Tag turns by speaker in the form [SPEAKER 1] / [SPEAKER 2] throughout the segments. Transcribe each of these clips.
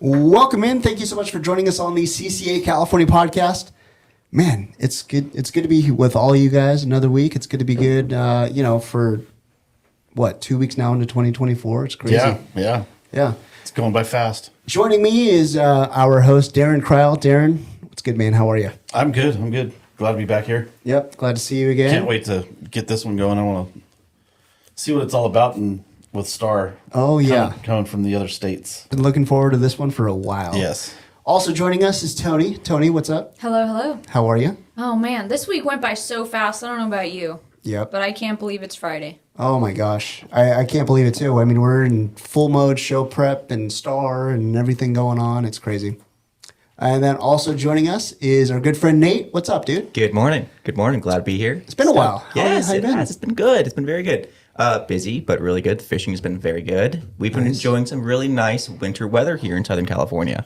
[SPEAKER 1] Welcome in. Thank you so much for joining us on the CCA California podcast. Man, it's good. It's good to be with all of you guys another week. It's good to be good. For what, 2 weeks now into 2024. It's crazy.
[SPEAKER 2] Yeah. It's going by fast.
[SPEAKER 1] Joining me is our host Darren Kreil. Darren, what's good, man? How are you?
[SPEAKER 2] I'm good. Glad to be back here.
[SPEAKER 1] Yep, glad to see you again.
[SPEAKER 2] Can't wait to get this one going. I want to see what it's all about and with Star.
[SPEAKER 1] Oh, yeah.
[SPEAKER 2] Coming from the other states.
[SPEAKER 1] Been looking forward to this one for a while.
[SPEAKER 2] Yes.
[SPEAKER 1] Also joining us is Tonie. Tonie, what's up?
[SPEAKER 3] Hello.
[SPEAKER 1] How are you?
[SPEAKER 3] Oh, man. This week went by so fast. I don't know about you.
[SPEAKER 1] Yep.
[SPEAKER 3] But I can't believe it's Friday.
[SPEAKER 1] Oh, my gosh. I can't believe it, too. I mean, we're in full mode show prep and Star and everything going on. It's crazy. And then also joining us is our good friend Nate. What's up, dude?
[SPEAKER 4] Good morning. Glad to be here.
[SPEAKER 1] It's been a while.
[SPEAKER 4] Yes,
[SPEAKER 1] how you been?
[SPEAKER 4] Has. It's been good. It's been very good. Busy, but really good. The fishing has been very good. We've been enjoying some really nice winter weather here in Southern California.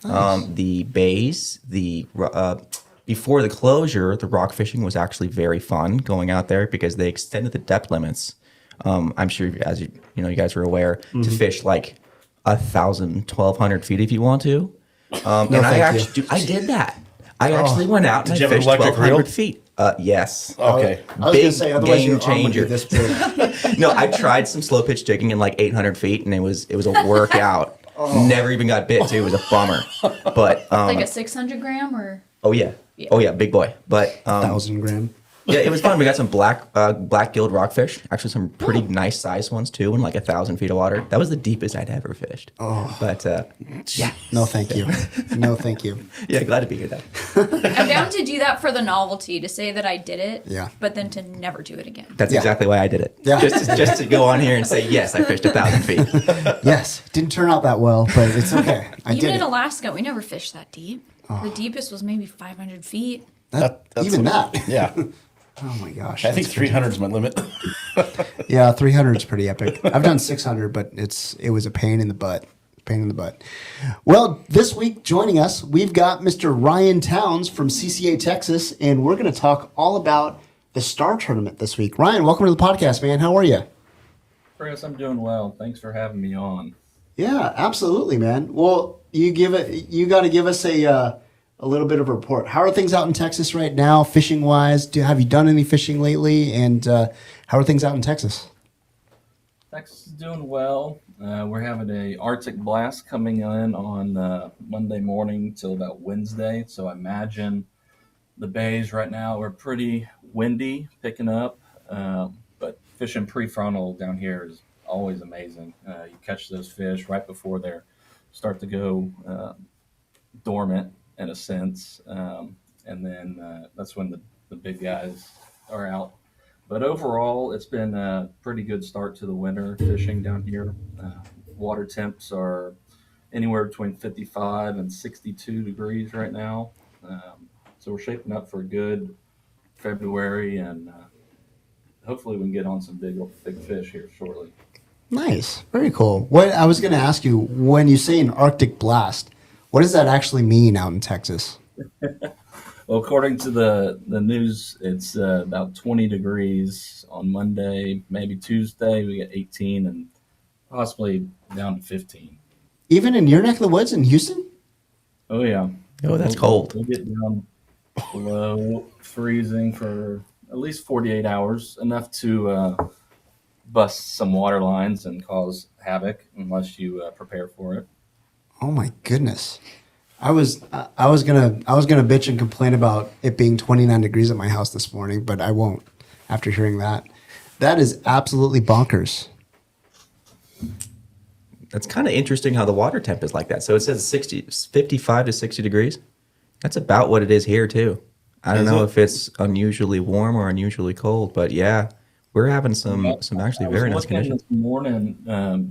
[SPEAKER 4] Nice. The bays, before the closure, the rock fishing was actually very fun going out there because they extended the depth limits. I'm sure, as you guys are aware, to fish like 1,000, 1,200 feet if you want to. And I did that. I actually went out and I fished 1,200 feet. Yes.
[SPEAKER 2] Okay.
[SPEAKER 1] I was going to say, otherwise
[SPEAKER 4] game changer.
[SPEAKER 1] This big.
[SPEAKER 4] No, I tried some slow pitch jigging in like 800 feet, and it was a workout. Never even got bit too. It was a bummer. But
[SPEAKER 3] like a 600 gram or?
[SPEAKER 4] Oh yeah. Oh yeah, big boy. But
[SPEAKER 1] 1,000 gram.
[SPEAKER 4] Yeah, it was fun. We got some black-gilled rockfish. Actually, some pretty nice sized ones too, in like 1,000 feet of water. That was the deepest I'd ever fished.
[SPEAKER 1] Oh,
[SPEAKER 4] but yeah.
[SPEAKER 1] No, thank you. No, thank you.
[SPEAKER 4] Yeah, glad to be here.
[SPEAKER 3] I'm down to do that for the novelty, to say that I did it.
[SPEAKER 1] Yeah.
[SPEAKER 3] But then to never do it again.
[SPEAKER 4] That's exactly why I did it.
[SPEAKER 1] Yeah.
[SPEAKER 4] Just to go on here and say yes, I fished 1,000 feet.
[SPEAKER 1] Yes, didn't turn out that well, but it's okay.
[SPEAKER 3] Even in Alaska, we never fished that deep. The deepest was maybe 500 feet.
[SPEAKER 1] That's that.
[SPEAKER 2] Yeah.
[SPEAKER 1] Oh my gosh.
[SPEAKER 2] I think 300 is my limit.
[SPEAKER 1] Yeah, 300 is pretty epic. I've done 600, but it was a pain in the butt. Well, this week joining us, we've got Mr. Ryan Towns from CCA Texas, and we're going to talk all about the STAR Tournament this week. Ryan, welcome to the podcast, man. How are you?
[SPEAKER 5] Chris, I'm doing well. Thanks for having me on.
[SPEAKER 1] Yeah, absolutely, man. Well, you got to give us a little bit of a report. How are things out in Texas right now, fishing wise? Have you done any fishing lately? And how are things out in Texas?
[SPEAKER 5] Texas is doing well. We're having a Arctic blast coming in on Monday morning till about Wednesday. So I imagine the bays right now are pretty windy, picking up. But fishing prefrontal down here is always amazing. You catch those fish right before they start to go dormant, in a sense, and then that's when the big guys are out. But overall, it's been a pretty good start to the winter fishing down here. Water temps are anywhere between 55 and 62 degrees right now. So we're shaping up for a good February, and hopefully we can get on some big fish here shortly.
[SPEAKER 1] Nice. Very cool. What I was going to ask you, when you say an Arctic blast, what does that actually mean out in Texas?
[SPEAKER 5] Well, according to the news, it's about 20 degrees on Monday, maybe Tuesday. We get 18 and possibly down to 15.
[SPEAKER 1] Even in your neck of the woods in Houston?
[SPEAKER 5] Oh, yeah.
[SPEAKER 4] Oh, that's cold.
[SPEAKER 5] We'll get down below freezing for at least 48 hours, enough to bust some water lines and cause havoc unless you prepare for it.
[SPEAKER 1] Oh my goodness. I was gonna bitch and complain about it being 29 degrees at my house this morning, but I won't after hearing that. That is absolutely bonkers.
[SPEAKER 4] That's kind of interesting how the water temp is like that. So it says 55 to 60 degrees. That's about what it is here too. I don't know if it's unusually warm or unusually cold, but yeah, we're having some actually very nice conditions.
[SPEAKER 5] This morning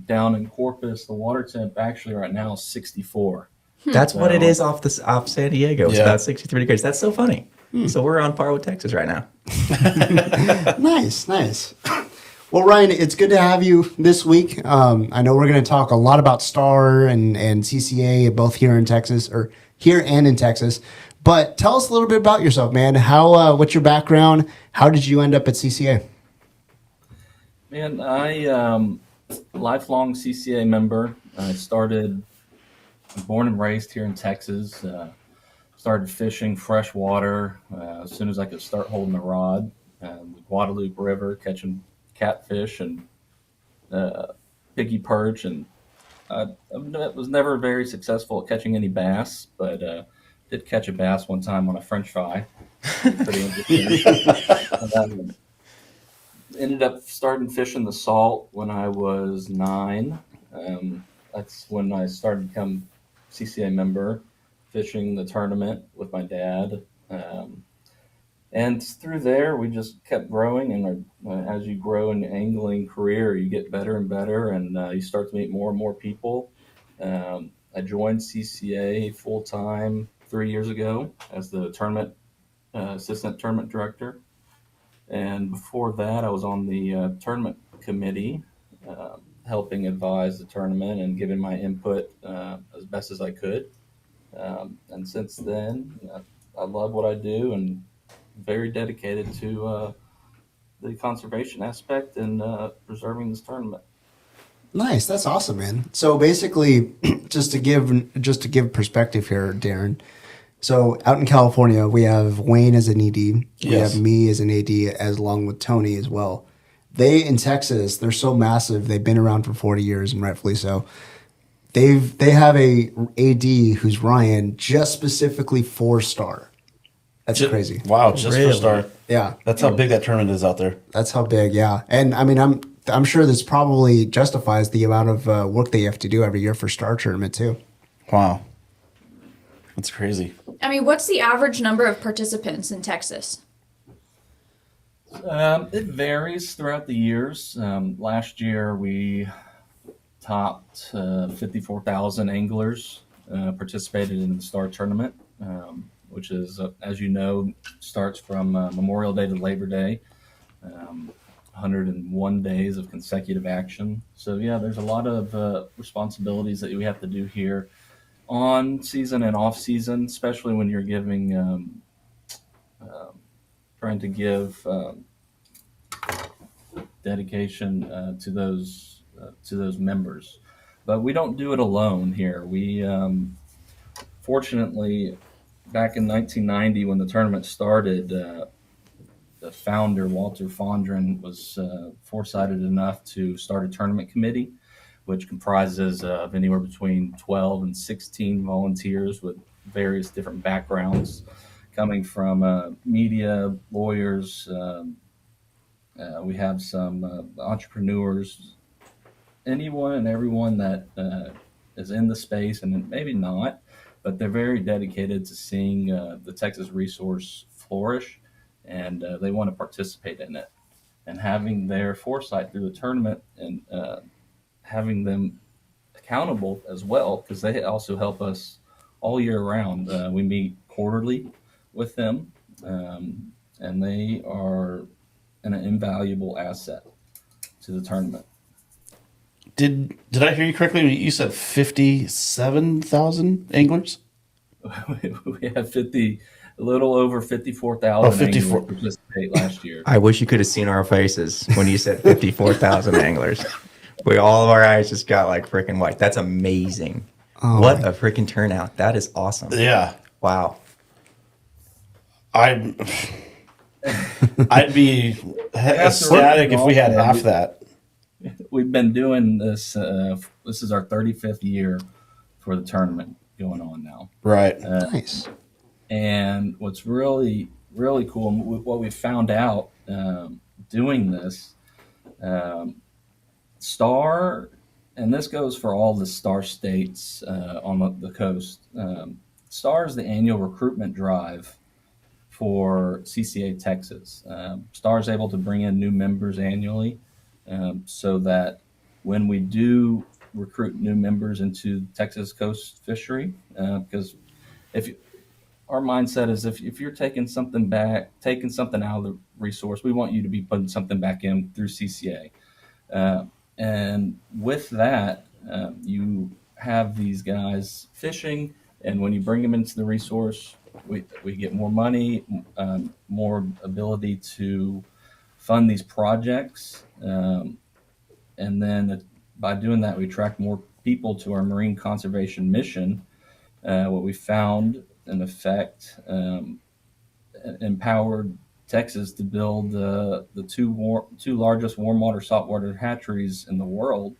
[SPEAKER 5] down in Corpus, the water temp actually right now is 64.
[SPEAKER 4] That's what it is off San Diego. It's
[SPEAKER 2] Yeah.
[SPEAKER 4] about 63 degrees. That's so funny. So we're on par with Texas right now.
[SPEAKER 1] Nice. Well, Ryan, it's good to have you this week. I know we're going to talk a lot about STAR and CCA, both here in Texas, or here and in Texas. But tell us a little bit about yourself, man. What's your background? How did you end up at CCA?
[SPEAKER 5] Man, I lifelong CCA member. I started I'm born and raised here in Texas. Started fishing freshwater as soon as I could start holding a rod. The Guadalupe River, catching catfish and piggy perch, and I was never very successful at catching any bass, but did catch a bass one time on a French fry. Pretty interesting. Ended up starting fishing the salt when I was 9. That's when I started to become CCA member, fishing the tournament with my dad. And through there, we just kept growing. And as you grow in the angling career, you get better and better, and you start to meet more and more people. I joined CCA full time 3 years ago as the tournament assistant tournament director. And before that, I was on the tournament committee, helping advise the tournament and giving my input as best as I could. And since then, I love what I do and very dedicated to the conservation aspect and preserving this tournament.
[SPEAKER 1] Nice. That's awesome, man. So basically, just to give perspective here, Darren. So out in California, we have Wayne as an ED. We
[SPEAKER 2] Yes.
[SPEAKER 1] have me as an AD, as along with Tonie as well. They in Texas, they're so massive. They've been around for 40 years, and rightfully so. They have a AD who's Ryan, just specifically for STAR. That's crazy.
[SPEAKER 2] Wow, just
[SPEAKER 4] Really?
[SPEAKER 2] for STAR.
[SPEAKER 1] Yeah,
[SPEAKER 2] That's how big that tournament is out there.
[SPEAKER 1] that's how big. Yeah, and I mean, I'm sure this probably justifies the amount of work they have to do every year for STAR Tournament too.
[SPEAKER 2] Wow. That's crazy.
[SPEAKER 3] I mean, what's the average number of participants in Texas?
[SPEAKER 5] It varies throughout the years. Last year, we topped 54,000 anglers participated in the STAR Tournament, which is, as you know, starts from Memorial Day to Labor Day. 101 days of consecutive action. So yeah, there's a lot of responsibilities that we have to do here on season and off season, especially when you're giving, trying to give dedication to those members. But we don't do it alone here. We fortunately, back in 1990 when the tournament started, the founder, Walter Fondren, was foresighted enough to start a tournament committee, which comprises of anywhere between 12 and 16 volunteers with various different backgrounds, coming from media, lawyers. We have some entrepreneurs, anyone and everyone that is in the space, and maybe not, but they're very dedicated to seeing the Texas resource flourish, and they want to participate in it. And having their foresight through the tournament and having them accountable as well, because they also help us all year round. We meet quarterly with them, and they are an invaluable asset to the tournament.
[SPEAKER 2] Did I hear you correctly? You said 57,000 anglers?
[SPEAKER 5] We have a little over 54,000
[SPEAKER 2] Oh, 54.
[SPEAKER 5] anglers participate last year.
[SPEAKER 4] I wish you could have seen our faces when you said 54,000 anglers. All of our eyes just got like freaking white. That's amazing.
[SPEAKER 1] Oh,
[SPEAKER 4] What a freaking turnout. That is awesome.
[SPEAKER 2] Yeah.
[SPEAKER 4] Wow.
[SPEAKER 2] I'd be ecstatic if we had half that.
[SPEAKER 5] We've been doing this. This is our 35th year for the tournament going on now.
[SPEAKER 2] Right.
[SPEAKER 1] Nice.
[SPEAKER 5] And what's really, really cool, and what we found out doing this, STAR, and this goes for all the STAR states on the coast, STAR is the annual recruitment drive for CCA Texas. STAR is able to bring in new members annually, so that when we do recruit new members into Texas coast fishery, because our mindset is if you're taking something out of the resource, we want you to be putting something back in through CCA. And with that, you have these guys fishing, and when you bring them into the resource, we get more money, more ability to fund these projects, and then by doing that, we attract more people to our marine conservation mission, what we found, in effect, empowered Texas to build the two largest warm water saltwater hatcheries in the world,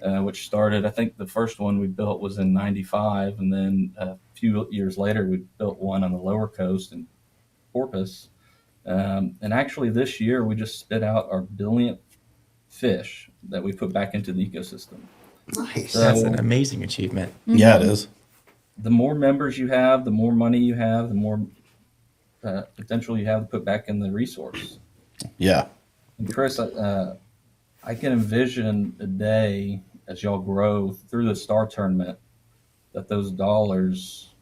[SPEAKER 5] which started, I think the first one we built was in '95, and then a few years later we built one on the lower coast in Porpoise. And actually this year we just spit out our billionth fish that we put back into the ecosystem.
[SPEAKER 1] Nice.
[SPEAKER 5] So-
[SPEAKER 4] That's an amazing achievement.
[SPEAKER 2] Yeah, it is.
[SPEAKER 5] The more members you have, the more money you have, the more potential you have to put back in the resource.
[SPEAKER 2] Yeah.
[SPEAKER 5] And Chris, I can envision a day as y'all grow through the STAR Tournament that those dollars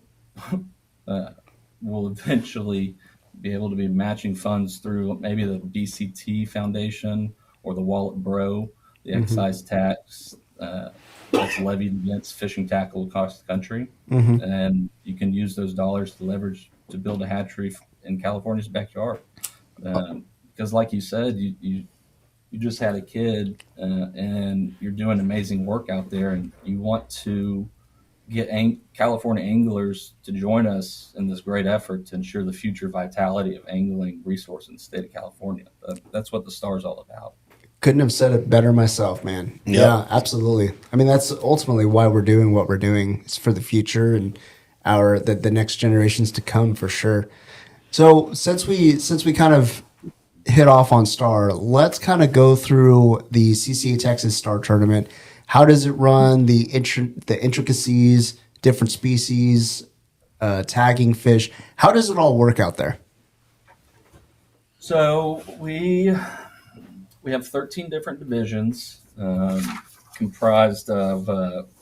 [SPEAKER 5] will eventually be able to be matching funds through maybe the BCT Foundation or the Wallet Bro, the excise tax that's levied against fishing tackle across the country. And you can use those dollars to leverage to build a hatchery in California's backyard. Because like you said, you just had a kid and you're doing amazing work out there, and you want to get California anglers to join us in this great effort to ensure the future vitality of angling resource in the state of California. That's what the STAR is all about.
[SPEAKER 1] Couldn't have said it better myself, man.
[SPEAKER 2] Yep.
[SPEAKER 1] Yeah, absolutely. I mean, that's ultimately why we're doing what we're doing. It's for the future and the next generations to come, for sure. So since we kind of hit off on STAR, let's kind of go through the CCA Texas STAR Tournament. How does it run? The intricacies, different species, tagging fish. How does it all work out there?
[SPEAKER 5] So we have 13 different divisions comprised of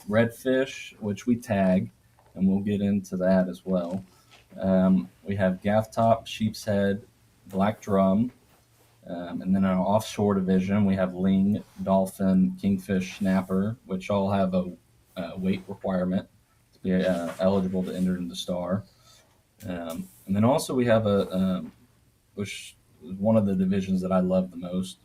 [SPEAKER 5] redfish, which we tag, and we'll get into that as well. We have gaff top, sheep's head, black drum, and then in our offshore division, we have ling, dolphin, kingfish, snapper, which all have a weight requirement to be eligible to enter in the STAR. And then also we have which is one of the divisions that I love the most,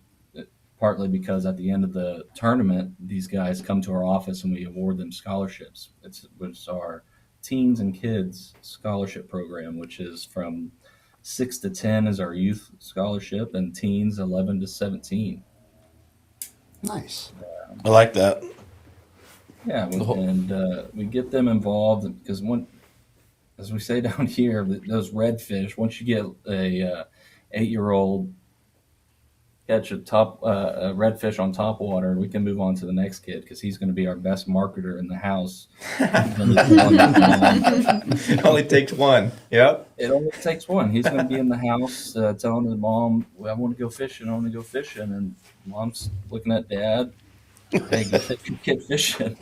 [SPEAKER 5] partly because at the end of the tournament, these guys come to our office and we award them scholarships. It's our teens and kids scholarship program, which is from 6 to 10 is our youth scholarship, and teens 11 to 17.
[SPEAKER 1] Nice.
[SPEAKER 2] I like that.
[SPEAKER 5] Yeah, and we get them involved because as we say down here, those redfish, once you get a 8-year-old catch a redfish on top water, we can move on to the next kid because he's going to be our best marketer in the house.
[SPEAKER 4] It only takes one. Yep.
[SPEAKER 5] It only takes one. He's going to be in the house telling his mom, well, I want to go fishing. I want to go fishing. And mom's looking at dad. Hey, go take your kid fishing.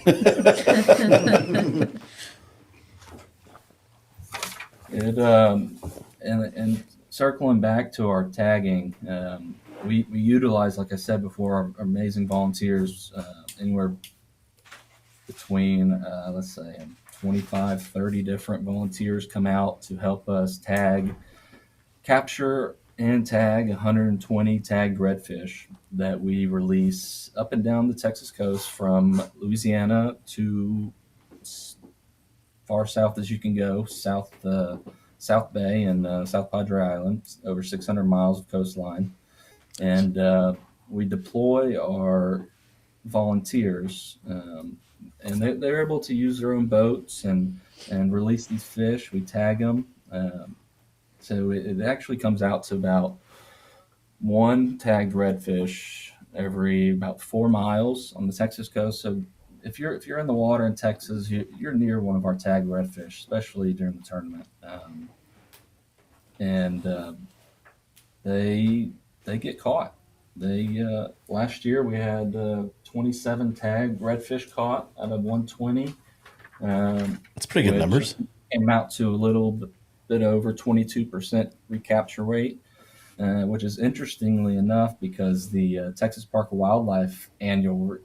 [SPEAKER 5] And circling back to our tagging, we utilize, like I said before, our amazing volunteers, anywhere between, let's say, 25, 30 different volunteers come out to help us capture and tag 120 tagged redfish that we release up and down the Texas coast from Louisiana to far south as you can go, South Bay and South Padre Island, over 600 miles of coastline. And we deploy our volunteers, and they're able to use their own boats and release these fish. We tag them. So it actually comes out to about one tagged redfish every about 4 miles on the Texas coast. So if you're in the water in Texas, you're near one of our tagged redfish, especially during the tournament. They get caught. Last year we had 27 tagged redfish caught out of 120.
[SPEAKER 2] That's pretty good numbers.
[SPEAKER 5] Came out to a little bit over 22% recapture rate, which is interestingly enough because the Texas Park of Wildlife annual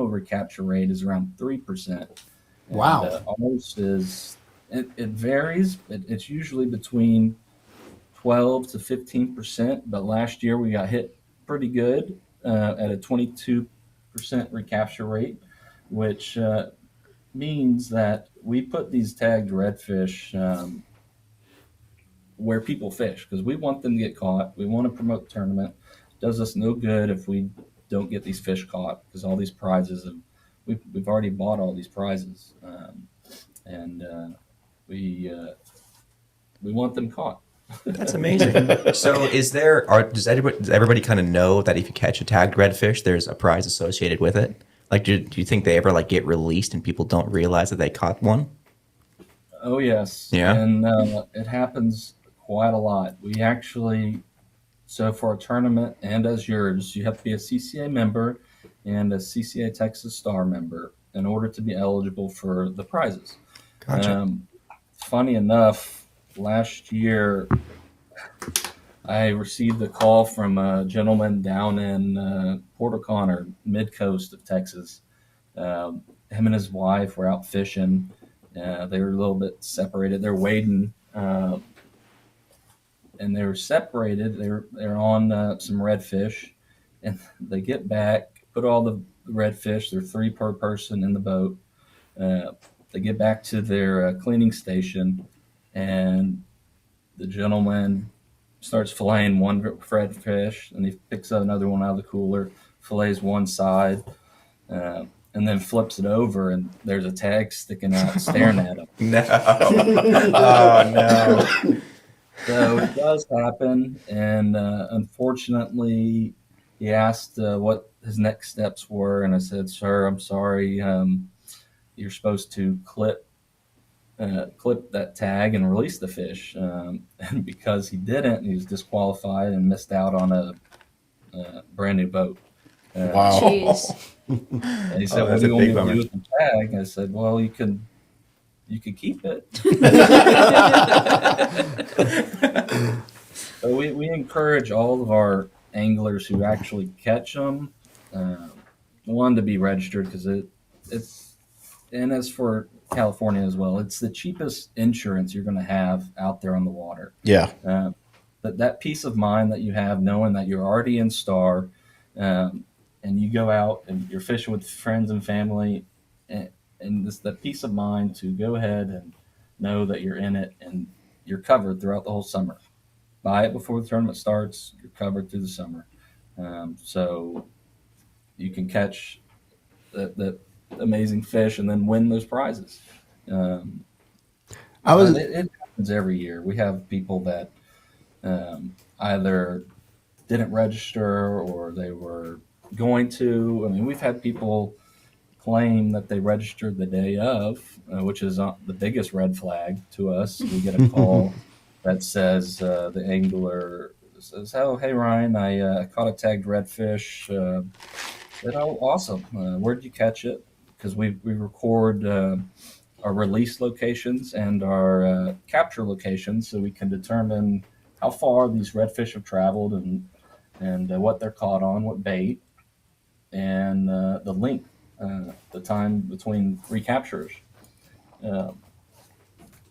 [SPEAKER 5] recapture rate is around 3%.
[SPEAKER 1] Wow.
[SPEAKER 5] And, ours it varies. It's usually between 12 to 15%, but last year we got hit pretty good at a 22% recapture rate, which means that we put these tagged redfish where people fish because we want them to get caught. We want to promote the tournament. It does us no good if we don't get these fish caught because all these prizes, we've already bought all these prizes, and we want them caught.
[SPEAKER 4] That's amazing. So, does everybody kind of know that if you catch a tagged redfish, there's a prize associated with it? Like, do you think they ever like get released and people don't realize that they caught one?
[SPEAKER 5] Oh yes,
[SPEAKER 4] Yeah.
[SPEAKER 5] and it happens quite a lot. We actually, so for a tournament and as yours, you have to be a CCA member and a CCA Texas STAR member in order to be eligible for the prizes.
[SPEAKER 4] Gotcha.
[SPEAKER 5] Funny enough, last year I received a call from a gentleman down in Port O'Connor, mid-coast of Texas. Him and his wife were out fishing. They were a little bit separated. They're wading, and they were separated. They're on some redfish, and they get back, put all the redfish. They're 3 per person in the boat. They get back to their cleaning station, and the gentleman starts filleting one redfish, and he picks up another one out of the cooler, fillets one side, and then flips it over, and there's a tag sticking out, staring at him.
[SPEAKER 4] No. Oh no.
[SPEAKER 5] So it does happen, and unfortunately, he asked what his next steps were, and I said, "Sir, I'm sorry. You're supposed to clip that tag and release the fish." And because he didn't, he was disqualified and missed out on a brand new boat.
[SPEAKER 2] Wow.
[SPEAKER 3] Jeez.
[SPEAKER 5] And he said,
[SPEAKER 4] that's
[SPEAKER 5] "What
[SPEAKER 4] a
[SPEAKER 5] are you
[SPEAKER 4] big
[SPEAKER 5] going to
[SPEAKER 4] bummer.
[SPEAKER 5] do with the tag?" I said, "Well, you could keep it." So we encourage all of our anglers who actually catch them, one, to be registered because it's, and as for California as well, it's the cheapest insurance you're going to have out there on the water.
[SPEAKER 2] Yeah.
[SPEAKER 5] But that peace of mind that you have knowing that you're already in STAR, and you go out and you're fishing with friends and family, and this that peace of mind to go ahead and know that you're in it and you're covered throughout the whole summer. Buy it before the tournament starts. You're covered through the summer, so you can catch that amazing fish and then win those prizes. It happens every year. We have people that either didn't register or they were going to. I mean, we've had people claim that they registered the day of, which is the biggest red flag to us. We get a call that says the angler says, "Oh, hey Ryan, I caught a tagged redfish." Said, "Oh, awesome! Where did you catch it?" Because we record our release locations and our capture locations, so we can determine how far these redfish have traveled and what they're caught on, what bait, and the length, the time between recaptures.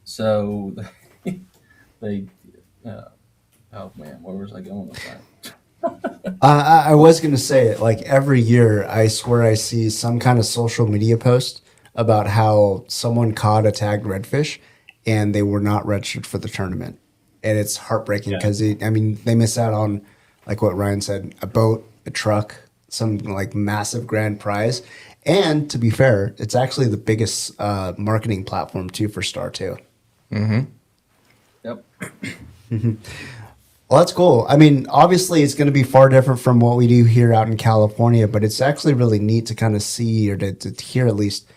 [SPEAKER 5] So they, oh man, where was I going with that?
[SPEAKER 1] I was going to say, like, every year, I swear I see some kind of social media post about how someone caught a tagged redfish and they were not registered for the tournament. And it's heartbreaking because, they miss out on, like what Ryan said, a boat, a truck, some like massive grand prize. And to be fair, it's actually the biggest marketing platform too for Star too.
[SPEAKER 5] Yep.
[SPEAKER 1] Well, that's cool. I mean, obviously, it's going to be far different from what we do here out in California, but it's actually really neat to kind of see or to hear at least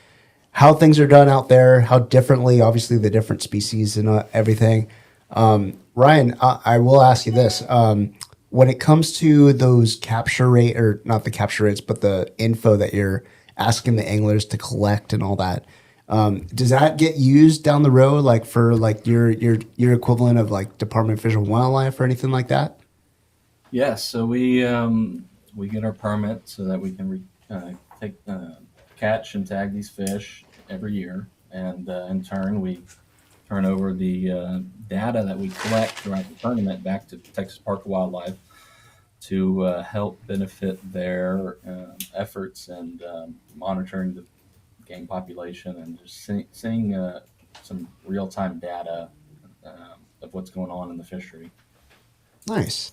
[SPEAKER 1] how things are done out there, how differently, obviously, the different species and everything. Ryan, I will ask you this. When it comes to those capture rate, or not the capture rates, but the info that you're asking the anglers to collect and all that, does that get used down the road, like for like your equivalent of like Department of Fish and Wildlife or anything like that?
[SPEAKER 5] Yes. So we get our permit so that we can catch and tag these fish every year, and in turn we turn over the data that we collect throughout the tournament back to Texas Park and Wildlife to help benefit their efforts and monitoring the game population and just seeing some real time data of what's going on in the fishery.
[SPEAKER 1] Nice.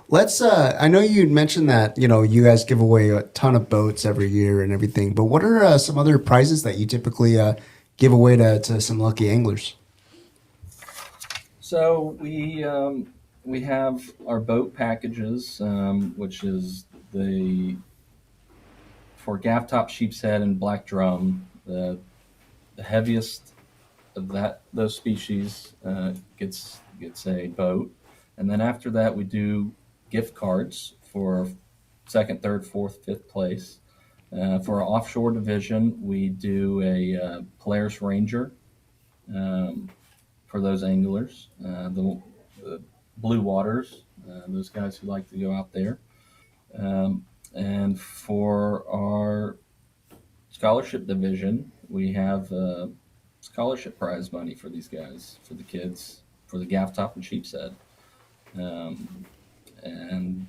[SPEAKER 1] Let's. I know you mentioned that you guys give away a ton of boats every year and everything, but what are some other prizes that you typically give away to some lucky anglers?
[SPEAKER 5] So we have our boat packages, which is for gaff top, sheepshead, and black drum. The heaviest of those species gets a boat, and then after that we do gift cards for second, third, fourth, fifth place. For our offshore division, we do a Polaris Ranger for those anglers, the blue waters, those guys who like to go out there. And for our scholarship division, we have scholarship prize money for these guys, for the kids, for the gaff top and sheepshead. And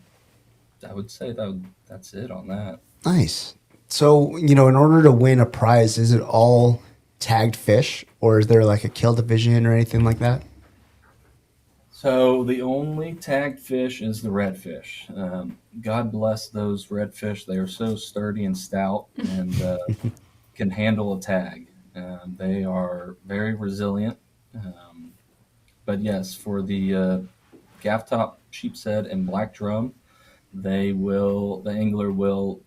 [SPEAKER 5] I would say that's it on that.
[SPEAKER 1] Nice. So in order to win a prize, is it all tagged fish, or is there like a kill division or anything like that?
[SPEAKER 5] So the only tagged fish is the redfish. God bless those redfish. They are so sturdy and stout and can handle a tag. They are very resilient. But yes, for the gaff top, sheepshead, and black drum, the angler will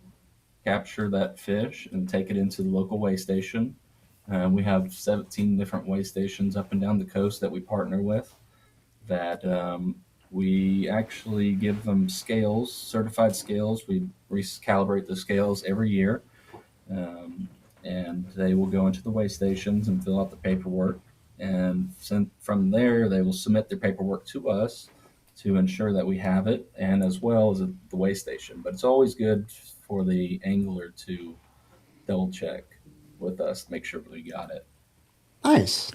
[SPEAKER 5] capture that fish and take it into the local weigh station. We have 17 different weigh stations up and down the coast that we partner with, that we actually give them scales, certified scales. We recalibrate the scales every year, and they will go into the weigh stations and fill out the paperwork. And from there, they will submit their paperwork to us to ensure that we have it, and as well as at the weigh station. But it's always good for the angler to double check with us, make sure we got it.
[SPEAKER 1] Nice.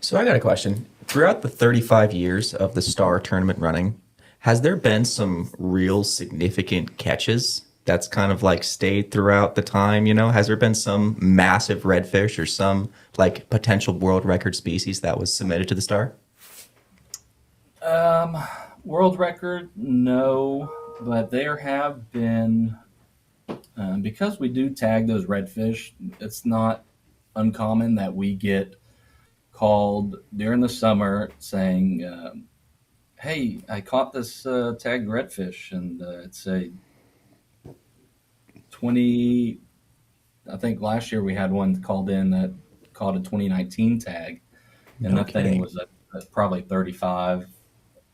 [SPEAKER 4] So I got a question. Throughout the 35 years of the STAR tournament running, has there been some real significant catches that's kind of like stayed throughout the time? Has there been some massive redfish or some like potential world record species that was submitted to the STAR?
[SPEAKER 5] World record, no, but there have been, because we do tag those redfish, it's not uncommon that we get called during the summer saying, hey, I caught this tagged redfish, and it's a 20, I think last year we had one called in that caught a 2019 tag, and that thing was probably 35,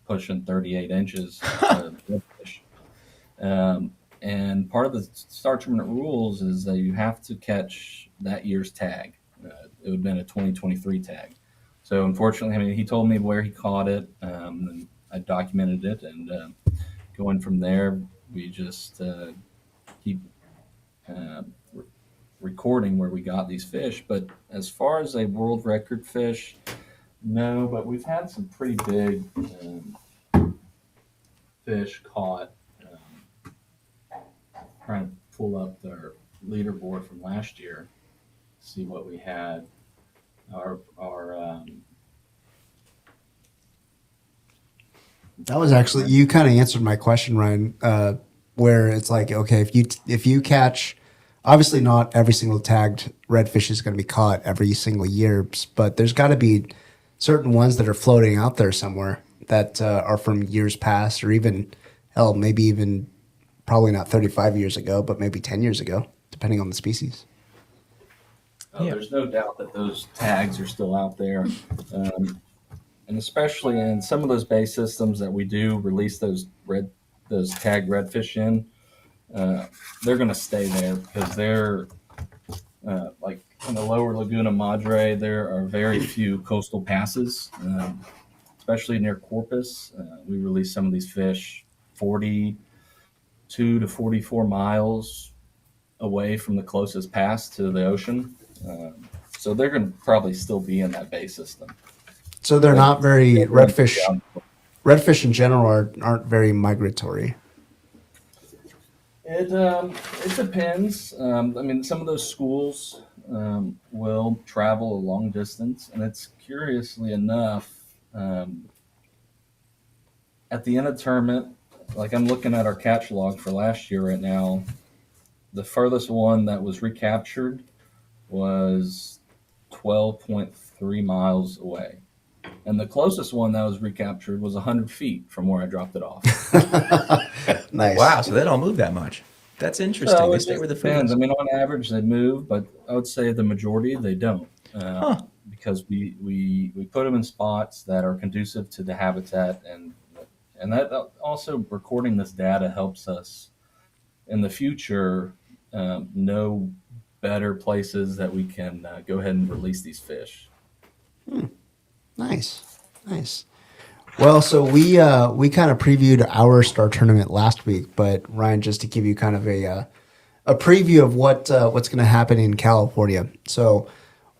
[SPEAKER 5] pushing 38 inches redfish. And part of the STAR Tournament rules is that you have to catch that year's tag. It would have been a 2023 tag. So unfortunately, he told me where he caught it, and I documented it. And going from there, we just keep recording where we got these fish. But as far as a world record fish, no. But we've had some pretty big fish caught. Trying to pull up their leaderboard from last year, see what we had.
[SPEAKER 1] That was actually, you kind of answered my question, Ryan, where it's like, okay, if you catch, obviously not every single tagged redfish is going to be caught every single year, but there's got to be certain ones that are floating out there somewhere that are from years past, or even, hell, maybe even probably not 35 years ago, but maybe 10 years ago, depending on the species.
[SPEAKER 5] There's no doubt that those tags are still out there. And especially in some of those bay systems that we do release those tagged redfish in, they're going to stay there because they're like in the lower Laguna Madre, there are very few coastal passes, especially near Corpus. We release some of these fish 42 to 44 miles away from the closest pass to the ocean. So they're going to probably still be in that bay system.
[SPEAKER 1] So they're not very redfish. Redfish in general aren't very migratory.
[SPEAKER 5] It depends. I mean, some of those schools will travel a long distance, and it's curiously enough, at the end of the tournament, like I'm looking at our catch log for last year right now, the furthest one that was recaptured was 12.3 miles away. And the closest one that was recaptured was 100 feet from where I dropped it off.
[SPEAKER 1] Nice.
[SPEAKER 4] Wow, so they don't move that much. That's interesting.
[SPEAKER 5] So
[SPEAKER 4] They
[SPEAKER 5] it
[SPEAKER 4] stay
[SPEAKER 5] just
[SPEAKER 4] where the food
[SPEAKER 5] depends.
[SPEAKER 4] is.
[SPEAKER 5] I mean, on average, they move, but I would say the majority, they don't. Because we put them in spots that are conducive to the habitat. And that also, recording this data helps us in the future know better places that we can go ahead and release these fish.
[SPEAKER 1] Nice. Well, so we kind of previewed our STAR tournament last week, but Ryan, just to give you kind of a preview of what's going to happen in California. So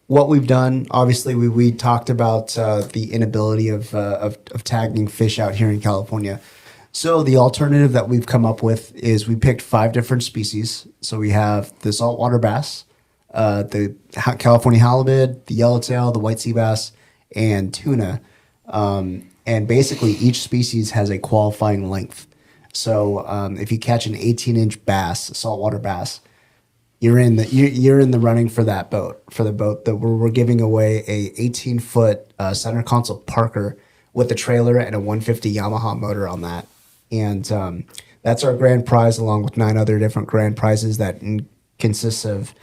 [SPEAKER 1] what we've done, obviously, we talked about the inability of tagging fish out here in California. So the alternative that we've come up with is we picked 5 different species. So we have the saltwater bass, the California halibut, the yellowtail, the white sea bass, and tuna. And basically each species has a qualifying length. So if you catch an 18-inch bass, a saltwater bass, you're in the running for that boat, for the boat that we're giving away a 18-foot center console Parker with a trailer and a 150 Yamaha motor on that. And that's our grand prize, along with 9 other different grand prizes that consists of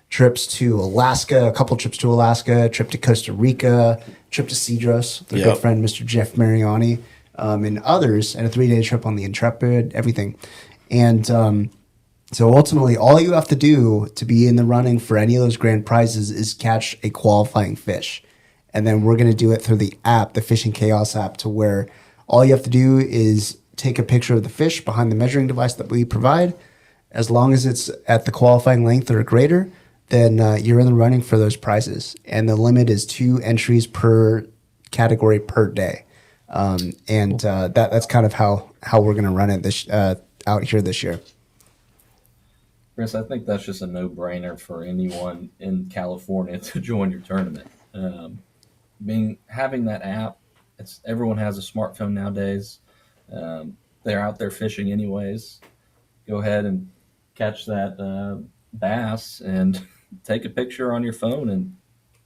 [SPEAKER 1] trips to Alaska, a couple trips to Alaska, a trip to Costa Rica, trip to Cedros, their good friend Mr. Jeff Mariani, and others, and a 3-day trip on the Intrepid, everything. And so ultimately, all you have to do to be in the running for any of those grand prizes is catch a qualifying fish. And then we're going to do it through the app, the Fishing Chaos app, to where all you have to do is take a picture of the fish behind the measuring device that we provide. As long as it's at the qualifying length or greater, then you're in the running for those prizes. And the limit is 2 entries per category per day. That's kind of how we're going to run it this out here this year.
[SPEAKER 5] Chris, I think that's just a no-brainer for anyone in California to join your tournament. Having that app, everyone has a smartphone nowadays. They're out there fishing anyways. Go ahead and catch that bass and take a picture on your phone and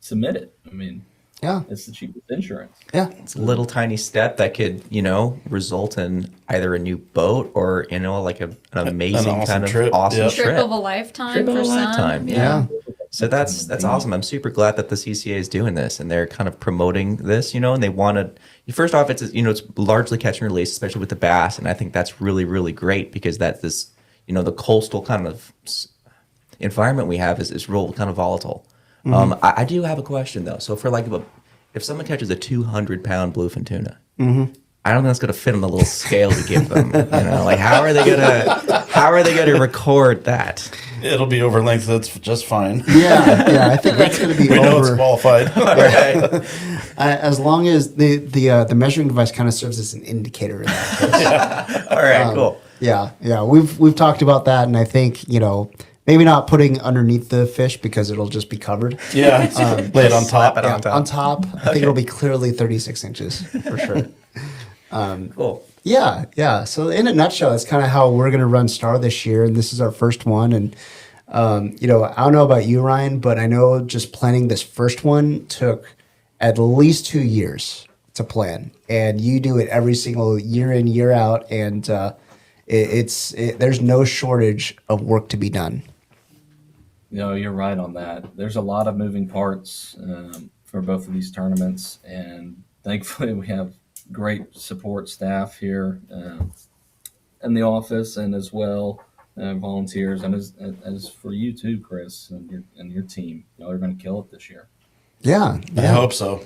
[SPEAKER 5] submit it. I mean,
[SPEAKER 1] Yeah.
[SPEAKER 5] it's the cheapest insurance.
[SPEAKER 1] Yeah.
[SPEAKER 4] It's a little tiny step that could, result in either a new boat or, like an amazing
[SPEAKER 2] awesome
[SPEAKER 4] kind of
[SPEAKER 2] trip.
[SPEAKER 4] awesome
[SPEAKER 2] Yep.
[SPEAKER 4] trip.
[SPEAKER 3] Trip of a lifetime
[SPEAKER 4] Trip of
[SPEAKER 3] for
[SPEAKER 4] a
[SPEAKER 3] some.
[SPEAKER 4] lifetime.
[SPEAKER 1] Yeah.
[SPEAKER 4] So that's awesome. I'm super glad that the CCA is doing this and they're kind of promoting this, and they want to. First off, it's largely catch and release, especially with the bass, and I think that's really, really great because that's this, the coastal kind of environment we have is real kind of volatile. I do have a question though. So for if someone catches a 200-pound bluefin tuna, I don't think that's going to fit on the little scale we give them. How are they going to record that?
[SPEAKER 2] It'll be over length. That's just fine.
[SPEAKER 1] Yeah. I think that's going to be
[SPEAKER 2] We know
[SPEAKER 1] over.
[SPEAKER 2] it's qualified.
[SPEAKER 4] Right.
[SPEAKER 1] As long as the measuring device kind of serves as an indicator in that case.
[SPEAKER 4] All right. Cool.
[SPEAKER 1] Yeah. We've talked about that, and I think maybe not putting underneath the fish because it'll just be covered.
[SPEAKER 2] Yeah. Lay it on top.
[SPEAKER 4] Slap it on top.
[SPEAKER 1] On top, I think it'll be clearly 36 inches for sure.
[SPEAKER 4] Cool.
[SPEAKER 1] Yeah. So in a nutshell, that's kind of how we're going to run STAR this year, and this is our first one. And I don't know about you, Ryan, but I know just planning this first one took at least 2 years to plan, and you do it every single year in, year out, and there's no shortage of work to be done.
[SPEAKER 5] You're right on that. There's a lot of moving parts for both of these tournaments, and thankfully we have great support staff here in the office, and as well volunteers, and as for you too, Chris, and your team. Y'all are going to kill it this year.
[SPEAKER 1] Yeah.
[SPEAKER 2] I hope so.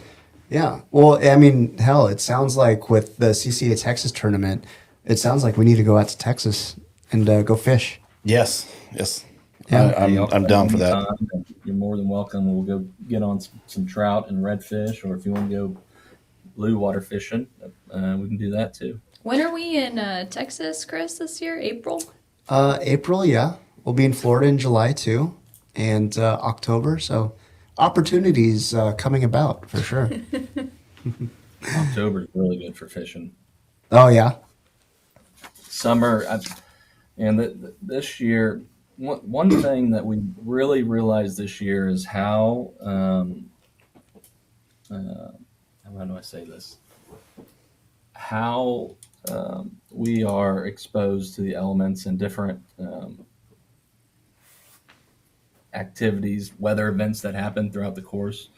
[SPEAKER 1] Yeah. Well, I mean, hell, it sounds like with the CCA Texas tournament, it sounds like we need to go out to Texas and go fish.
[SPEAKER 2] Yes.
[SPEAKER 1] Yeah.
[SPEAKER 2] I'm down for that.
[SPEAKER 5] Anytime, you're more than welcome. We'll go get on some trout and redfish, or if you want to go blue water fishing, we can do that too.
[SPEAKER 3] When are we in Texas, Chris, this year? April?
[SPEAKER 1] April, yeah. We'll be in Florida in July too. and October. So opportunities coming about for sure.
[SPEAKER 5] October is really good for fishing.
[SPEAKER 1] Oh yeah.
[SPEAKER 5] Summer, and this year, one thing that we really realized this year is how how do I say this? How we are exposed to the elements and different activities, weather events that happen throughout the course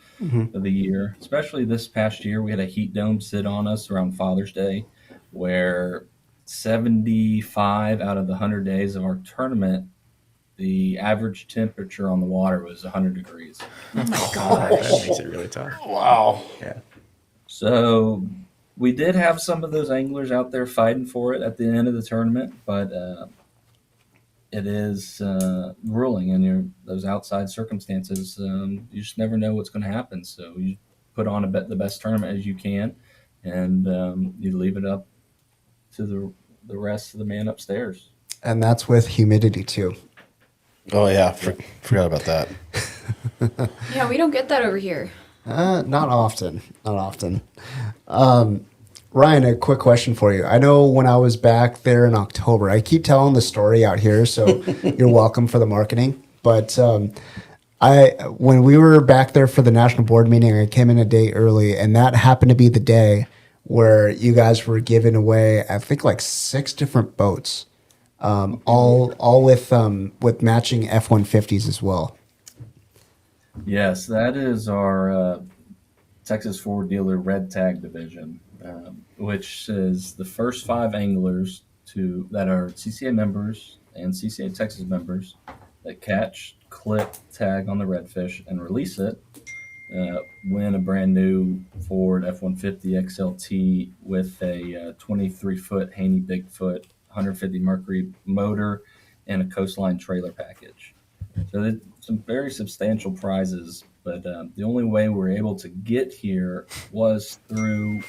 [SPEAKER 5] of the year. Especially this past year, we had a heat dome sit on us around Father's Day, where 75 out of the 100 days of our tournament, the average temperature on the water was 100 degrees.
[SPEAKER 3] Oh my
[SPEAKER 4] That
[SPEAKER 3] gosh.
[SPEAKER 4] makes it really tough.
[SPEAKER 2] Wow.
[SPEAKER 4] Yeah.
[SPEAKER 5] So we did have some of those anglers out there fighting for it at the end of the tournament, but it is grueling in those outside circumstances. You just never know what's going to happen. So you put on the best tournament as you can, and you leave it up to the rest of the man upstairs.
[SPEAKER 1] And that's with humidity too.
[SPEAKER 2] Oh yeah, forgot about that.
[SPEAKER 3] Yeah, we don't get that over here.
[SPEAKER 1] Not often. Not often. Ryan, a quick question for you. I know when I was back there in October, I keep telling the story out here, so you're welcome for the marketing. But when we were back there for the national board meeting, I came in a day early, and that happened to be the day where you guys were giving away, I think, like 6 different boats, all with matching F-150s as well.
[SPEAKER 5] Yes, that is our Texas Ford Dealer Red Tag division, which is the first 5 anglers that are CCA members and CCA Texas members that catch, clip, tag on the redfish, and release it. Win a brand new Ford F-150 XLT with a 23-foot Haney Bigfoot 150 Mercury motor and a coastline trailer package. So there's some very substantial prizes, but the only way we were able to get here was through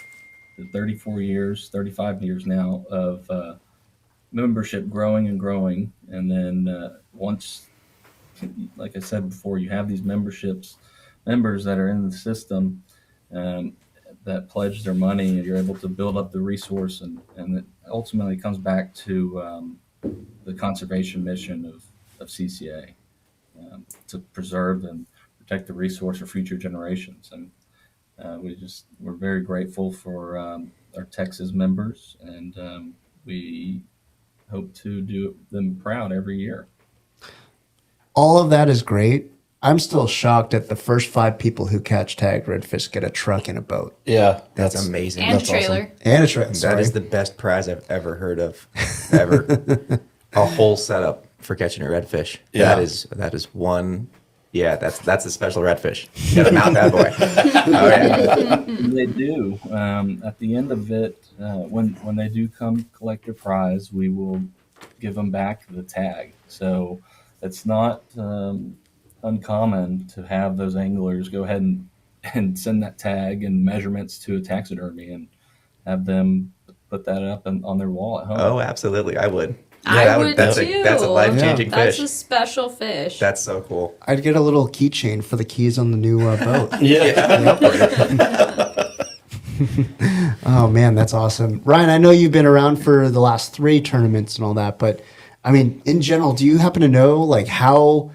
[SPEAKER 5] the 35 years now of membership growing and growing. And then once, like I said before, you have these members that are in the system that pledge their money, and you're able to build up the resource, and it ultimately comes back to the conservation mission of CCA. To preserve and protect the resource for future generations. And we're very grateful for our Texas members, and we hope to do them proud every year.
[SPEAKER 1] All of that is great. I'm still shocked at the first 5 people who catch tagged redfish get a truck and a boat.
[SPEAKER 2] Yeah,
[SPEAKER 4] That's amazing.
[SPEAKER 3] And a
[SPEAKER 2] That's
[SPEAKER 3] trailer.
[SPEAKER 2] awesome.
[SPEAKER 1] And a truck.
[SPEAKER 4] That is the best prize I've ever heard of, ever. A whole setup for catching a redfish.
[SPEAKER 2] Yeah.
[SPEAKER 4] That is one. Yeah, that's a special redfish. You gotta mount that boy. Oh yeah.
[SPEAKER 5] They do. At the end of it, when they do come collect their prize, we will give them back the tag. So it's not uncommon to have those anglers go ahead and send that tag and measurements to a taxidermy and have them put that up on their wall at home.
[SPEAKER 4] Oh, absolutely. I would.
[SPEAKER 3] I would
[SPEAKER 4] that's
[SPEAKER 3] too.
[SPEAKER 4] That's a life-changing
[SPEAKER 3] That's
[SPEAKER 4] fish.
[SPEAKER 3] a special fish.
[SPEAKER 4] That's so cool.
[SPEAKER 1] I'd get a little keychain for the keys on the new boat.
[SPEAKER 2] Yeah.
[SPEAKER 1] Oh man, that's awesome. Ryan, I know you've been around for the last 3 tournaments and all that, but I mean, in general, do you happen to know like how,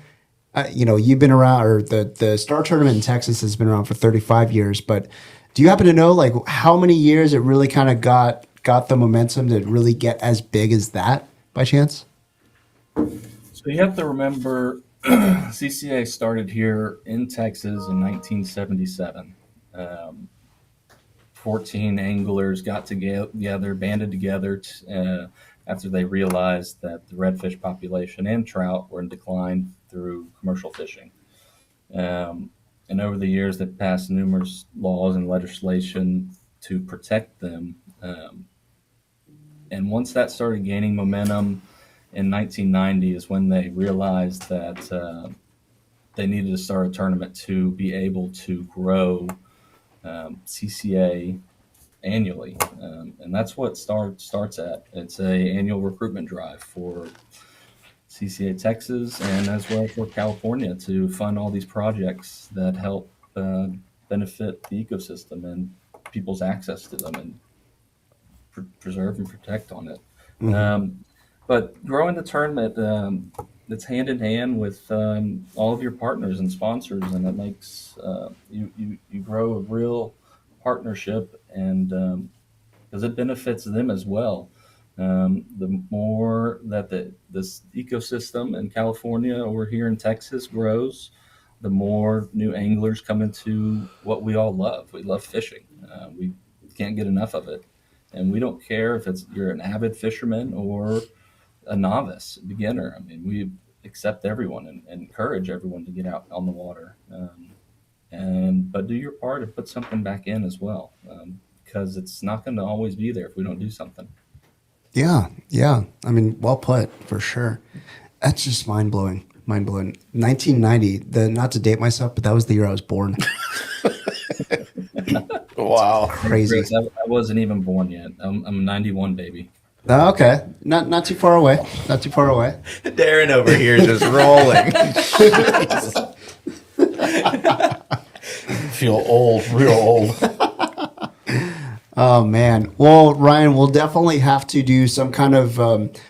[SPEAKER 1] you've been around, or the Star Tournament in Texas has been around for 35 years, but do you happen to know like how many years it really kind of got the momentum to really get as big as that by chance?
[SPEAKER 5] So you have to remember, CCA started here in Texas in 1977. 14 anglers got together, banded together after they realized that the redfish population and trout were in decline through commercial fishing. And over the years, they've passed numerous laws and legislation to protect them. And once that started gaining momentum in 1990 is when they realized that they needed to start a tournament to be able to grow CCA annually. And that's what starts at. It's a annual recruitment drive for CCA Texas and as well for California to fund all these projects that help benefit the ecosystem and people's access to them and preserve and protect on it. But growing the tournament, it's hand in hand with all of your partners and sponsors, and it makes you grow a real partnership, and because it benefits them as well. The more that this ecosystem in California or here in Texas grows, the more new anglers come into what we all love. We love fishing. We can't get enough of it, and we don't care if you're an avid fisherman or a novice, beginner. I mean, we accept everyone and encourage everyone to get out on the water, but do your part and put something back in as well, because it's not going to always be there if we don't do something.
[SPEAKER 1] Yeah. I mean, well put, for sure. That's just mind blowing. 1990. Not to date myself, but that was the year I was born.
[SPEAKER 2] Wow.
[SPEAKER 1] Crazy.
[SPEAKER 5] Chris, I wasn't even born yet. I'm a 91 baby.
[SPEAKER 1] Oh, okay, not too far away.
[SPEAKER 4] Darren over here is just rolling.
[SPEAKER 2] Feel old, real old.
[SPEAKER 1] Oh man. Well, Ryan, we'll definitely have to do some kind of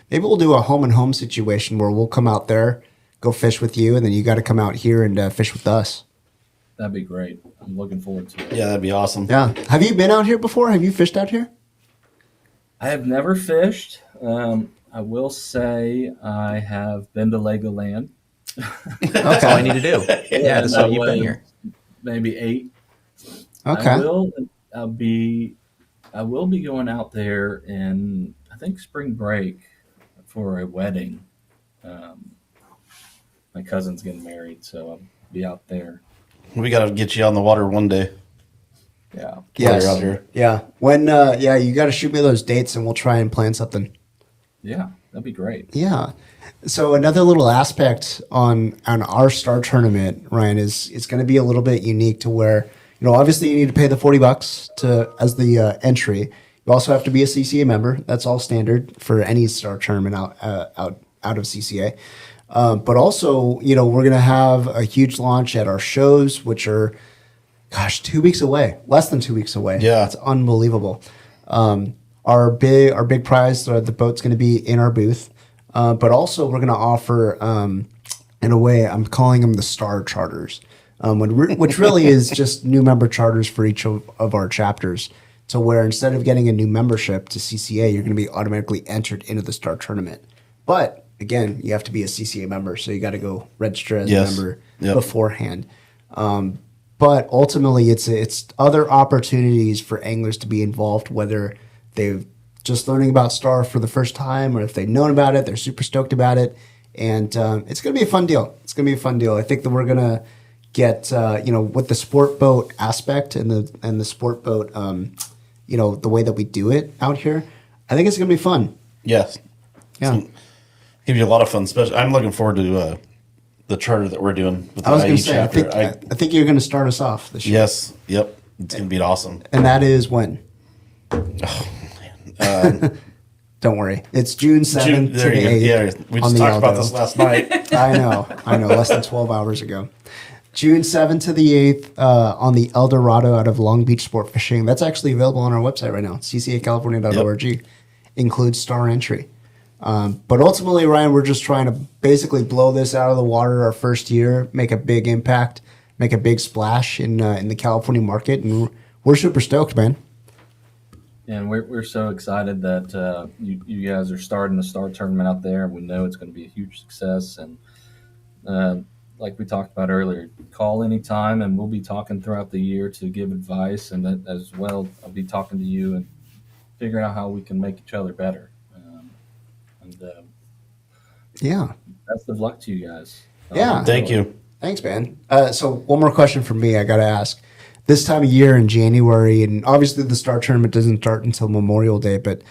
[SPEAKER 1] maybe we'll do a home and home situation where we'll come out there, go fish with you, and then you got to come out here and fish with us.
[SPEAKER 5] That'd be great. I'm looking forward to it.
[SPEAKER 2] Yeah, that'd be awesome.
[SPEAKER 1] Yeah. Have you been out here before? Have you fished out here?
[SPEAKER 5] I have never fished. I will say I have been to Legoland.
[SPEAKER 4] That's all I need to do. Yeah, that's all you've been here.
[SPEAKER 5] Maybe 8.
[SPEAKER 1] Okay.
[SPEAKER 5] I'll be going out there in, I think, spring break for a wedding. My cousin's getting married, so I'll be out there.
[SPEAKER 2] We got to get you on the water one day.
[SPEAKER 5] Yeah.
[SPEAKER 1] Yes.
[SPEAKER 2] While you're out here.
[SPEAKER 1] Yeah. When you got to shoot me those dates and we'll try and plan something.
[SPEAKER 5] Yeah, that'd be great.
[SPEAKER 1] Yeah. So another little aspect on our STAR tournament, Ryan, is it's going to be a little bit unique to where, obviously you need to pay the $40 as the entry. You also have to be a CCA member. That's all standard for any STAR tournament out of CCA. But also, we're going to have a huge launch at our shows, which are, 2 weeks away, less than 2 weeks away.
[SPEAKER 2] Yeah.
[SPEAKER 1] It's unbelievable. Our big prize, the boat's going to be in our booth. But also we're going to offer, in a way, I'm calling them the STAR charters, which really is just new member charters for each of our chapters. To where instead of getting a new membership to CCA, you're going to be automatically entered into the STAR tournament. But again, you have to be a CCA member, so you got to go register as a member beforehand. But ultimately, it's other opportunities for anglers to be involved, whether they've just learning about STAR for the first time or if they've known about it, they're super stoked about it. And it's going to be a fun deal. I think that we're going to get, with the sport boat aspect and the sport boat, the way that we do it out here, I think it's going to be fun.
[SPEAKER 2] Yes.
[SPEAKER 1] Yeah.
[SPEAKER 2] Give you a lot of fun. Especially, I'm looking forward to the charter that we're doing with the
[SPEAKER 1] I was going
[SPEAKER 2] IE
[SPEAKER 1] to say,
[SPEAKER 2] chapter.
[SPEAKER 1] I think you're going to start us off this year.
[SPEAKER 2] Yes. Yep. It's going to be awesome.
[SPEAKER 1] And that is when? Don't worry. It's June 7th to the 8th.
[SPEAKER 2] Yeah, we just talked about this last night.
[SPEAKER 1] I know. Less than 12 hours ago. June 7th to the 8th on the El Dorado out of Long Beach Sport Fishing. That's actually available on our website right now, ccacalifornia.org. Yep. Includes STAR entry. But ultimately, Ryan, we're just trying to basically blow this out of the water our first year, make a big impact, make a big splash in the California market. And we're super stoked, man.
[SPEAKER 5] And we're so excited that you guys are starting the STAR tournament out there. We know it's going to be a huge success. And like we talked about earlier, call anytime, and we'll be talking throughout the year to give advice. And that, as well, I'll be talking to you and figuring out how we can make each other better. Best of luck to you guys.
[SPEAKER 1] Yeah.
[SPEAKER 2] Thank you.
[SPEAKER 1] Thanks, man. So one more question from me I got to ask. This time of year in January, and obviously the STAR tournament doesn't start until Memorial Day, but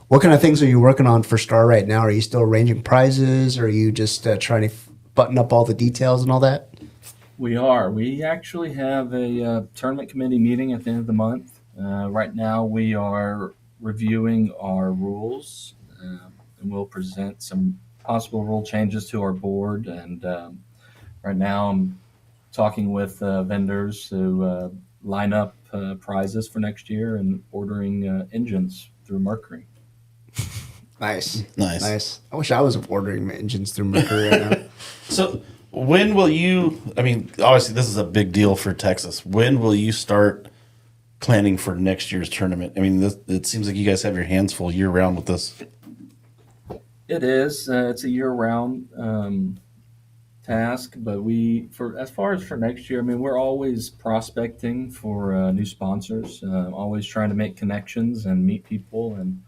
[SPEAKER 1] what kind of things are you working on for STAR right now? Are you still arranging prizes? Or are you just trying to button up all the details and all that?
[SPEAKER 5] We are. We actually have a tournament committee meeting at the end of the month. Right now we are reviewing our rules, and we'll present some possible rule changes to our board, and right now I'm talking with vendors to line up prizes for next year and ordering engines through Mercury.
[SPEAKER 1] Nice.
[SPEAKER 2] Nice.
[SPEAKER 1] I wish I was ordering engines through Mercury right now.
[SPEAKER 2] So when will you? I mean, obviously this is a big deal for Texas. When will you start planning for next year's tournament? I mean, it seems like you guys have your hands full year round with this.
[SPEAKER 5] It is. It's a year-round task, but as far as for next year, I mean, we're always prospecting for new sponsors. Always trying to make connections and meet people and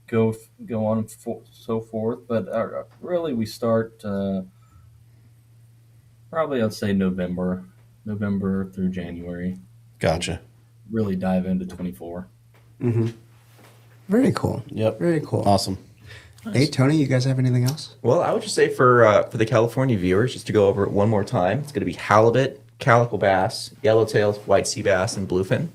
[SPEAKER 5] go on and so forth. But really, we start probably I'd say November through January.
[SPEAKER 2] Gotcha.
[SPEAKER 5] Really dive into 24.
[SPEAKER 1] Very cool.
[SPEAKER 2] Yep.
[SPEAKER 1] Very cool.
[SPEAKER 2] Awesome.
[SPEAKER 1] Hey, Tony, you guys have anything else?
[SPEAKER 4] Well, I would just say for the California viewers, just to go over it one more time, it's going to be halibut, calico bass, yellowtail, white sea bass, and bluefin,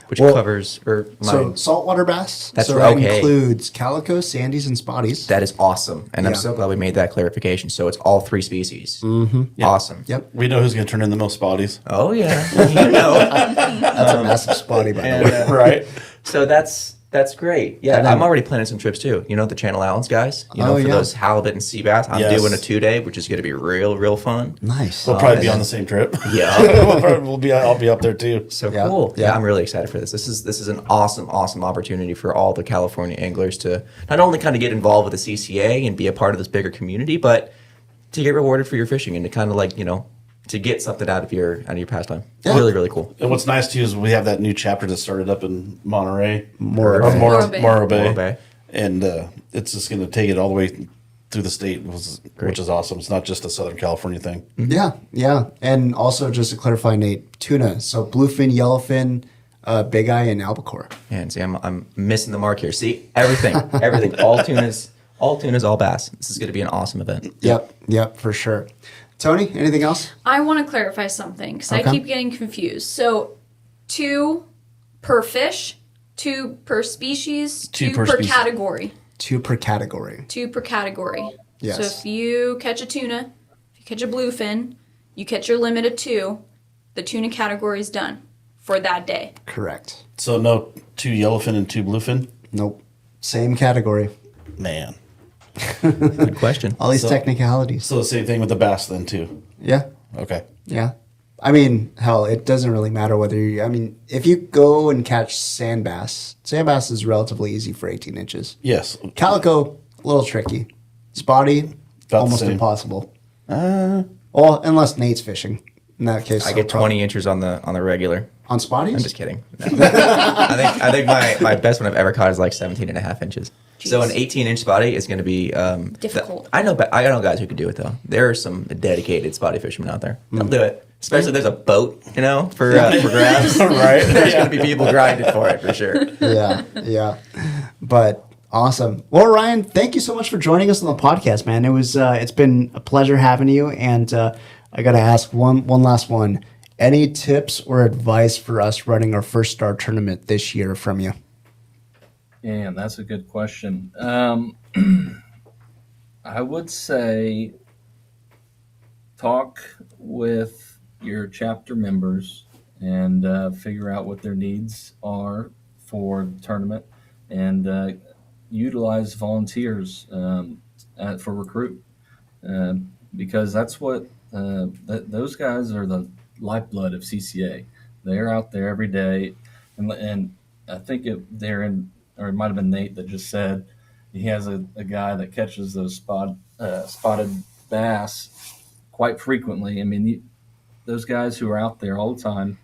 [SPEAKER 4] which covers
[SPEAKER 1] So saltwater bass.
[SPEAKER 4] That's
[SPEAKER 1] so
[SPEAKER 4] right.
[SPEAKER 1] that
[SPEAKER 4] Okay.
[SPEAKER 1] includes calico, sandies, and spotties.
[SPEAKER 4] That is awesome, and I'm
[SPEAKER 1] Yeah.
[SPEAKER 4] so glad we made that clarification. So it's all 3 species. Mm-hmm. Awesome.
[SPEAKER 1] Yep.
[SPEAKER 2] We know who's going to turn in the most spotties.
[SPEAKER 4] Oh yeah, you know.
[SPEAKER 1] That's a massive spotty, by the
[SPEAKER 4] And,
[SPEAKER 1] way.
[SPEAKER 2] Right.
[SPEAKER 4] So that's great. Yeah,
[SPEAKER 1] And then-
[SPEAKER 4] I'm already planning some trips too. You know, the Channel Islands guys. You know,
[SPEAKER 1] Oh,
[SPEAKER 4] for
[SPEAKER 1] yeah.
[SPEAKER 4] those halibut and sea bass. I'm
[SPEAKER 2] Yes.
[SPEAKER 4] doing a 2-day, which is going to be real fun.
[SPEAKER 1] Nice.
[SPEAKER 2] We'll probably
[SPEAKER 4] and
[SPEAKER 2] be on
[SPEAKER 4] then-
[SPEAKER 2] the same trip.
[SPEAKER 4] Yeah.
[SPEAKER 2] I'll be up there too.
[SPEAKER 4] So
[SPEAKER 1] Yeah.
[SPEAKER 4] cool.
[SPEAKER 1] Yeah.
[SPEAKER 4] Yeah, I'm really excited for this. This is an awesome opportunity for all the California anglers to not only kind of get involved with the CCA and be a part of this bigger community, but to get rewarded for your fishing and to kind of like, you know, to get something out of your pastime.
[SPEAKER 1] Yeah.
[SPEAKER 4] Really cool.
[SPEAKER 2] And what's nice too is we have that new chapter that started up in Monterey,
[SPEAKER 1] Morro
[SPEAKER 2] or
[SPEAKER 1] Bay.
[SPEAKER 3] Morro Bay.
[SPEAKER 2] Morro Bay.
[SPEAKER 4] Morro Bay.
[SPEAKER 2] And it's just going to take it all the way through the state, which is awesome. It's not just a Southern California thing.
[SPEAKER 1] Yeah, yeah. And also, just to clarify, Nate, tuna. So bluefin, yellowfin, big eye, and albacore.
[SPEAKER 4] And see, I'm missing the mark here. See, everything, all tunas, all bass. This is going to be an awesome event.
[SPEAKER 1] Yep, for sure. Tony, anything else?
[SPEAKER 3] I want to clarify something because
[SPEAKER 1] Okay.
[SPEAKER 3] I keep getting confused. So, 2 per fish, 2 per species, 2
[SPEAKER 2] per
[SPEAKER 3] per
[SPEAKER 2] species.
[SPEAKER 3] category.
[SPEAKER 1] 2 per category.
[SPEAKER 3] 2 per category.
[SPEAKER 1] Yes.
[SPEAKER 3] So if you catch a tuna, if you catch a bluefin, you catch your limit of 2, the tuna category is done for that day.
[SPEAKER 1] Correct.
[SPEAKER 2] So no 2 yellowfin and 2 bluefin?
[SPEAKER 1] Nope. Same category.
[SPEAKER 2] Man.
[SPEAKER 4] Good question.
[SPEAKER 1] All these
[SPEAKER 2] So-
[SPEAKER 1] technicalities.
[SPEAKER 2] So the same thing with the bass then too.
[SPEAKER 1] Yeah,
[SPEAKER 2] Okay.
[SPEAKER 1] yeah. I mean, hell, it doesn't really matter whether you. I mean, if you go and catch sand bass is relatively easy for 18 inches.
[SPEAKER 2] Yes.
[SPEAKER 1] Calico, a little tricky. Spotty,
[SPEAKER 2] the
[SPEAKER 1] almost
[SPEAKER 2] same.
[SPEAKER 1] impossible. Well, unless Nate's fishing. In that case,
[SPEAKER 4] I get 20 inches on the regular.
[SPEAKER 1] on spotties.
[SPEAKER 4] I'm just kidding. No. I think my best one I've ever caught is like 17 and a half inches. So an 18-inch spotty is going to be
[SPEAKER 3] Difficult.
[SPEAKER 4] I know guys who could do it though. There are some dedicated spotty fishermen out there. They'll do it. Especially if there's a boat, you know, for grabs.
[SPEAKER 2] Right.
[SPEAKER 4] There's going to be people grinding for it for sure.
[SPEAKER 1] yeah. But awesome. Well, Ryan, thank you so much for joining us on the podcast, man. It's been a pleasure having you. And I got to ask one last one. Any tips or advice for us running our first STAR tournament this year from you?
[SPEAKER 5] And that's a good question. I would say talk with your chapter members and figure out what their needs are for the tournament, and utilize volunteers for recruit, because that's what those guys are the lifeblood of CCA. They're out there every day, and I think Darren, or it might have been Nate that just said he has a guy that catches those spotted bass quite frequently. I mean, those guys who are out there all the time,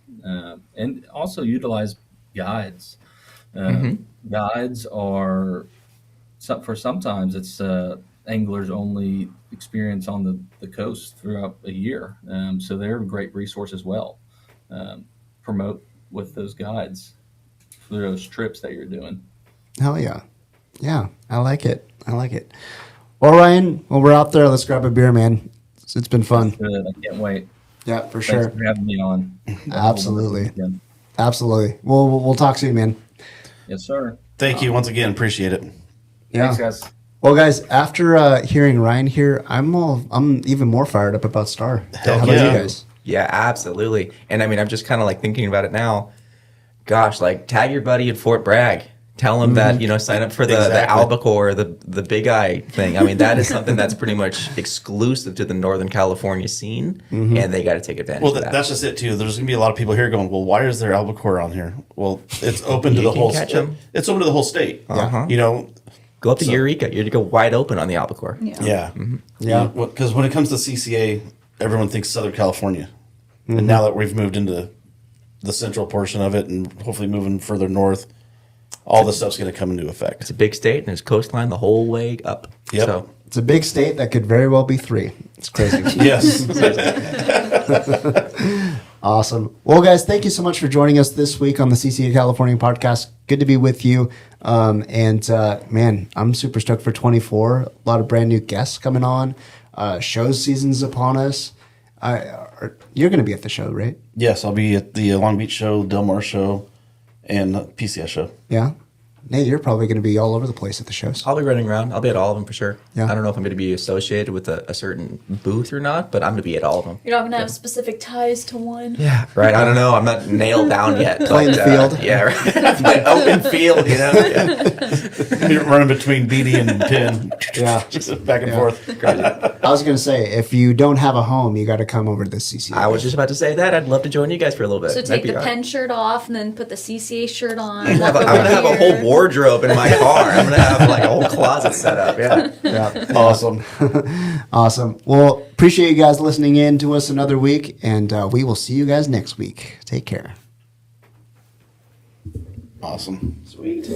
[SPEAKER 5] and also utilize guides. Guides are, for sometimes it's anglers only experience on the coast throughout a year. So they're a great resource as well. Promote with those guides for those trips that you're doing.
[SPEAKER 1] Hell yeah. Yeah, I like it. Well, Ryan, when we're out there, let's grab a beer, man. It's been fun.
[SPEAKER 5] Good. I can't wait.
[SPEAKER 1] Yeah, for
[SPEAKER 5] Thanks
[SPEAKER 1] sure.
[SPEAKER 5] for having me on.
[SPEAKER 1] Absolutely.
[SPEAKER 5] Yeah.
[SPEAKER 1] Absolutely. We'll talk soon, man.
[SPEAKER 5] Yes, sir.
[SPEAKER 2] Thank you once again. Appreciate it.
[SPEAKER 1] Yeah.
[SPEAKER 5] Thanks, guys.
[SPEAKER 1] Well, guys, after hearing Ryan here, I'm even more fired up about Star.
[SPEAKER 2] Hell
[SPEAKER 1] How about
[SPEAKER 2] yeah.
[SPEAKER 1] you guys?
[SPEAKER 4] Yeah, absolutely. And I mean, I'm just kind of like thinking about it now. Gosh, like tag your buddy in Fort Bragg. Tell him that, sign up for the
[SPEAKER 2] Exactly.
[SPEAKER 4] albacore, the big eye thing. I mean, that is something that's pretty much exclusive to the Northern California scene, and they got to take advantage
[SPEAKER 2] Well,
[SPEAKER 4] of that.
[SPEAKER 2] that's just it too. There's going to be a lot of people here going, "Well, why is there albacore on here?" Well, it's open to
[SPEAKER 4] You
[SPEAKER 2] the
[SPEAKER 4] can
[SPEAKER 2] whole.
[SPEAKER 4] catch 'em.
[SPEAKER 2] It's open to the whole state.
[SPEAKER 4] Uh-huh.
[SPEAKER 2] You know.
[SPEAKER 4] Go up to Eureka. You're to go wide open on the albacore.
[SPEAKER 2] Yeah.
[SPEAKER 1] Yeah.
[SPEAKER 2] Because when it comes to CCA, everyone thinks Southern California, and now that we've moved into the central portion of it, and hopefully moving further north, all this stuff's going to come into effect.
[SPEAKER 4] It's a big state, and there's coastline the whole way up.
[SPEAKER 2] Yep.
[SPEAKER 4] So
[SPEAKER 1] It's a big state that could very well be 3. It's crazy.
[SPEAKER 2] Yes.
[SPEAKER 1] Awesome. Well, guys, thank you so much for joining us this week on the CCA California podcast. Good to be with you. Man, I'm super stoked for 24. A lot of brand new guests coming on. Show season's upon us. You're going to be at the show, right?
[SPEAKER 2] Yes, I'll be at the Long Beach show, Del Mar show, and PCS show.
[SPEAKER 1] Yeah. Nate, you're probably going to be all over the place at the shows.
[SPEAKER 4] I'll be running around. I'll be at all of them for sure.
[SPEAKER 1] Yeah.
[SPEAKER 4] I don't know if I'm going to be associated with a certain booth or not, but I'm going to be at all of them.
[SPEAKER 3] You're not gonna have specific ties to one.
[SPEAKER 4] Yeah, right. I don't know. I'm not nailed down yet.
[SPEAKER 1] Playing
[SPEAKER 4] but,
[SPEAKER 1] field.
[SPEAKER 4] Yeah, right. Playing open field, Yeah.
[SPEAKER 2] You're running between BD and Pin.
[SPEAKER 1] Yeah.
[SPEAKER 2] Just back and
[SPEAKER 1] Yeah.
[SPEAKER 2] forth.
[SPEAKER 1] I was going to say, if you don't have a home, you got to come over to the CCA.
[SPEAKER 4] I was just about to say that. I'd love to join you guys for a little bit.
[SPEAKER 3] So
[SPEAKER 4] That'd
[SPEAKER 3] take
[SPEAKER 4] be
[SPEAKER 3] the
[SPEAKER 4] all right.
[SPEAKER 3] pen shirt off and then put the CCA shirt on.
[SPEAKER 4] I'm
[SPEAKER 3] walk
[SPEAKER 4] going
[SPEAKER 3] over
[SPEAKER 4] to have a
[SPEAKER 3] here.
[SPEAKER 4] whole wardrobe in my car. I'm going to have like a whole closet set up. Yeah.
[SPEAKER 1] Yeah.
[SPEAKER 2] Awesome.
[SPEAKER 1] Awesome. Well, appreciate you guys listening in to us another week, and we will see you guys next week. Take care.
[SPEAKER 2] Awesome. Sweet.